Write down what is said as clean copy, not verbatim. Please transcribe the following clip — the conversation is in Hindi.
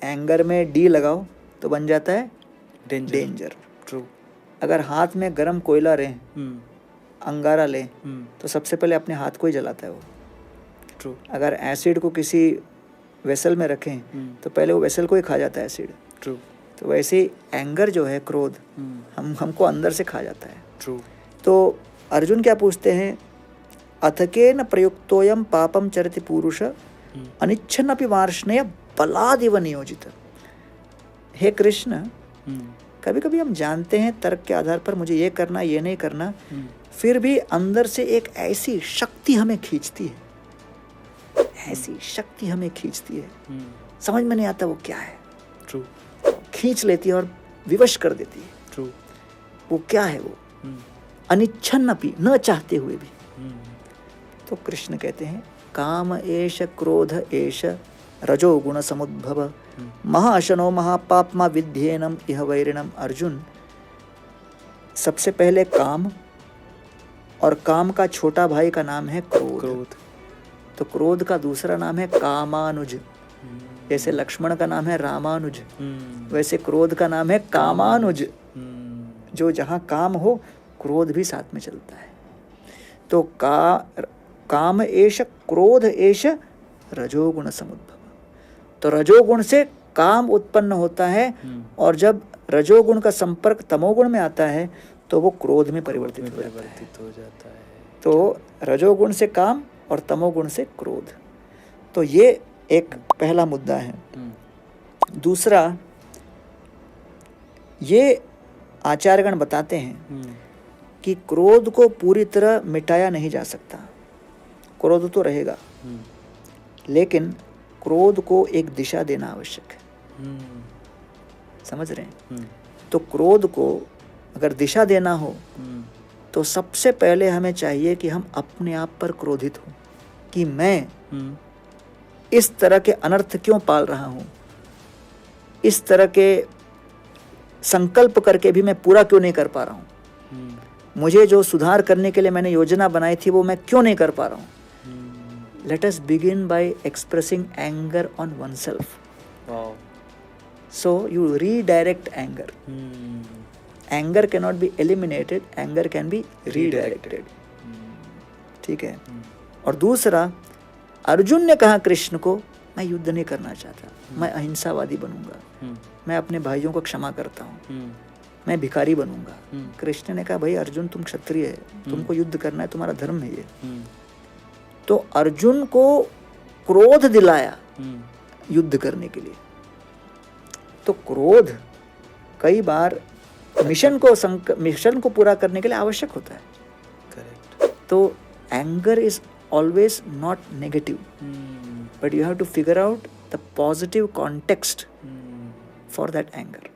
एंगर में डी लगाओ तो बन जाता है डेंजर। ट्रू। अगर हाथ में गरम कोयला रहे, अंगारा ले, तो सबसे पहले अपने हाथ को ही जलाता है वो। ट्रू। अगर एसिड को किसी वेसल में रखें तो पहले वो वेसल को ही खा जाता है एसिड। ट्रू। तो वैसे ही एंगर जो है, क्रोध, हमको अंदर से खा जाता है। ट्रू। तो अर्जुन क्या पूछते हैं, अथकेन प्रयुक्तोयम पापम चरति पुरुष अनिच्छन्नपि वार्ष्णेय बलादिव नियोजित। हे कृष्ण, कभी कभी हम जानते हैं तर्क के आधार पर मुझे ये करना, ये नहीं करना, फिर भी अंदर से एक ऐसी शक्ति हमें खींचती है, ऐसी शक्ति हमें खींचती है, समझ में नहीं आता वो क्या है। ट्रू। खींच लेती है और विवश कर देती है। ट्रू। वो क्या है? वो अनिच्छन्नपि, न चाहते हुए भी। तो कृष्ण कहते हैं, काम एष क्रोध एष रजोगुण समुद्भव महाशनो महापापमा विध्येनम इह वैरिणम। अर्जुन, सबसे पहले काम, और काम का छोटा भाई का नाम है क्रोध। तो क्रोध का दूसरा नाम है कामानुज। जैसे लक्ष्मण का नाम है रामानुज, वैसे क्रोध का नाम है कामानुज। जो जहाँ काम हो, क्रोध भी साथ में चलता है। तो काम एष क्रोध एष रजोगुण समुद्भव। तो रजोगुण से काम उत्पन्न होता है, और जब रजोगुण का संपर्क तमोगुण में आता है तो वो क्रोध में परिवर्तित हो जाता है। तो रजोगुण से काम और तमोगुण से क्रोध। तो ये एक पहला मुद्दा है। दूसरा, ये आचार्यगण बताते हैं कि क्रोध को पूरी तरह मिटाया नहीं जा सकता। क्रोध तो रहेगा, लेकिन क्रोध को एक दिशा देना आवश्यक है। समझ रहे हैं? तो क्रोध को अगर दिशा देना हो तो सबसे पहले हमें चाहिए कि हम अपने आप पर क्रोधित हो कि मैं इस तरह के अनर्थ क्यों पाल रहा हूं, इस तरह के संकल्प करके भी मैं पूरा क्यों नहीं कर पा रहा हूं, मुझे जो सुधार करने के लिए मैंने योजना बनाई थी वो मैं क्यों नहीं कर पा रहा हूं। Let us begin by expressing anger on oneself. Wow. So you redirect anger. Anger cannot be eliminated, anger can be redirected. ठीक है। और दूसरा, अर्जुन ने कहा कृष्ण को, मैं युद्ध नहीं करना चाहता, मैं अहिंसावादी बनूंगा, मैं अपने भाइयों को क्षमा करता हूँ, मैं भिखारी बनूंगा। कृष्ण ने कहा, भाई अर्जुन, तुम क्षत्रिय है, तुमको युद्ध करना है, तुम्हारा धर्म है ये। तो अर्जुन को क्रोध दिलाया युद्ध करने के लिए। तो क्रोध कई बार मिशन को पूरा करने के लिए आवश्यक होता है। करेक्ट। तो anger is always not negative, but you have to figure out the positive context for that anger.